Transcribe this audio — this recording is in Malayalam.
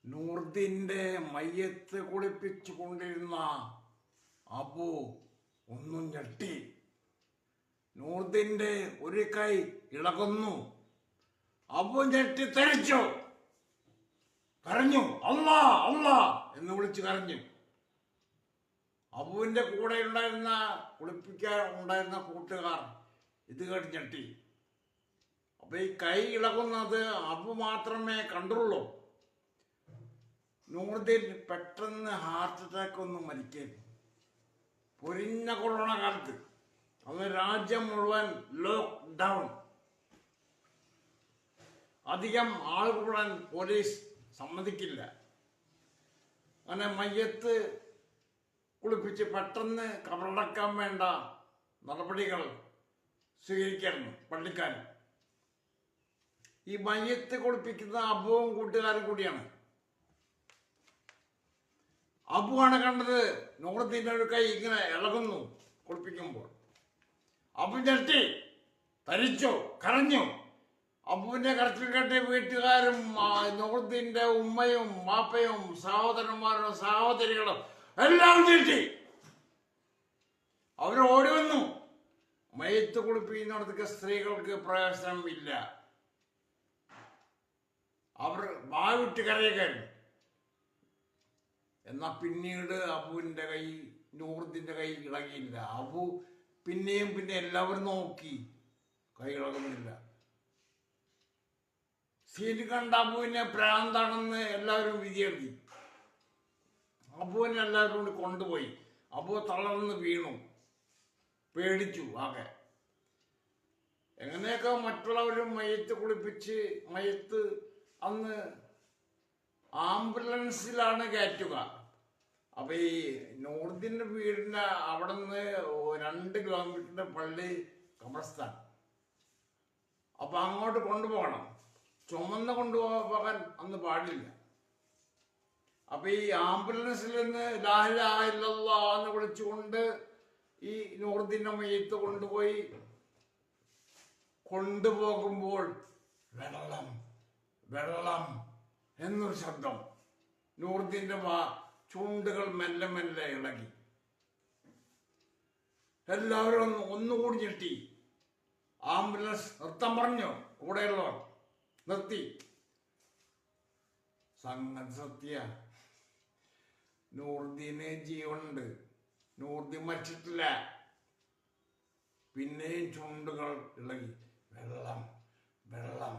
നൂർദിന്റെ മയ്യത്ത് കുളിപ്പിച്ചു കൊണ്ടിരുന്ന അബു ഒന്നും ഞെട്ടി. നൂർദിന്റെ ഒരു കൈ ഇളകുന്നു. അബു ഞെട്ടി തെറിച്ചു, കരഞ്ഞു, അല്ലാ അല്ലാ എന്ന് വിളിച്ചു കരഞ്ഞു. അബുവിന്റെ കൂടെ കുളിപ്പിക്കാൻ ഉണ്ടായിരുന്ന കൂട്ടുകാർ ഇത് കേട്ട് ഞെട്ടി. അപ്പൊ ഈ കൈ ഇളകുന്നത് അബു മാത്രമേ കണ്ടുള്ളൂ. നൂർദിൻ പെട്ടെന്ന് ഹാർട്ട് അറ്റാക്ക് ഒന്നും മരിക്കരുത്. പൊരിഞ്ഞ കൊറോണ കാലത്ത് അന്ന് രാജ്യം മുഴുവൻ ലോക്ക് ഡൗൺ. അധികം ആൾ കൂടാൻ പോലീസ് സമ്മതിക്കില്ല. അങ്ങനെ മയ്യത്ത് കുളിപ്പിച്ച് പെട്ടെന്ന് കബറടക്കാൻ വേണ്ട നടപടികൾ സ്വീകരിക്കായിരുന്നു പള്ളിക്കാർ. ഈ മയ്യത്ത് കുളിപ്പിക്കുന്ന അബുവും കൂട്ടുകാരും കൂടിയാണ്. അബുവാണ് കണ്ടത് നൂർദിന്റെ ഒരു കൈ ഇങ്ങനെ ഇളകുന്നു കുളിപ്പിക്കുമ്പോൾ. അബു ഞെട്ടി, തരിച്ചു, കരഞ്ഞു. അബുവിന്റെ കരച്ചിൽ കേട്ട് വീട്ടുകാരും നൂർദിന്റെ ഉമ്മയും വാപ്പയും സഹോദരന്മാരും സഹോദരികളും എല്ലാം ഞെട്ടി. അവർ ഓടി വന്നു. മയ്യത്ത് കുളിപ്പിക്കുന്നിടത്തേക്ക് സ്ത്രീകൾക്ക് പ്രവേശനം ഇല്ല. അവർ വാവിട്ട് കരയുകയായിരുന്നു. എന്നാ പിന്നീട് അബുവിന്റെ കൈ, നൂർദിന്റെ കൈ ഇളകിയില്ല. അബു പിന്നെയും എല്ലാവരും നോക്കി, കൈ ഇളകുന്നില്ല. സീറ്റ് കണ്ട അബുവിനെ ഭ്രാന്താണെന്ന് എല്ലാവരും വിധിയെഴുതി. അബുവിനെ എല്ലാവരും കൂടി കൊണ്ടുപോയി. അബു തളർന്ന് വീണു, പേടിച്ചു ആകെ. എങ്ങനെയൊക്കെ മറ്റുള്ളവരും മയ്യത്ത് കുളിപ്പിച്ച്, മയ്യത്ത് അന്ന് ആംബുലൻസിലാണ് കയറ്റുക. അപ്പൊ ഈ നൂർദിന്റെ വീടിന്റെ അവിടെ നിന്ന് 2 കിലോമീറ്ററിന്റെ പള്ളി ഖബർസ്ഥാൻ. അപ്പൊ അങ്ങോട്ട് കൊണ്ടുപോകണം. ചുമന്ന് കൊണ്ടുപോകാൻ അന്ന് പാടില്ല. അപ്പൊ ഈ ആംബുലൻസിൽ നിന്ന് ലാ ഇലാഹ ഇല്ലല്ലാഹ് എന്ന് വിളിച്ചുകൊണ്ട് ഈ നൂർദിന്റെ മയ്യത്ത് കൊണ്ടുപോകുമ്പോൾ വെള്ളം വെള്ളം എന്നൊരു ശബ്ദം. നൂർദിന്റെ ചൂണ്ടുകൾ മെല്ലെ മെല്ലെ ഇളകി. എല്ലാവരും ഒന്നുകൂടി ഞെട്ടി. ആംബുലൻസ് നിർത്താൻ പറഞ്ഞു. കൂടെയുള്ളവർ നിർത്തി. സംഗതി സത്യ, നൂർദിന് ജീവനുണ്ട്. നൂർദിൻ മരിച്ചിട്ടില്ല. പിന്നെയും ചുണ്ടുകൾ ഇളകി. വെള്ളം വെള്ളം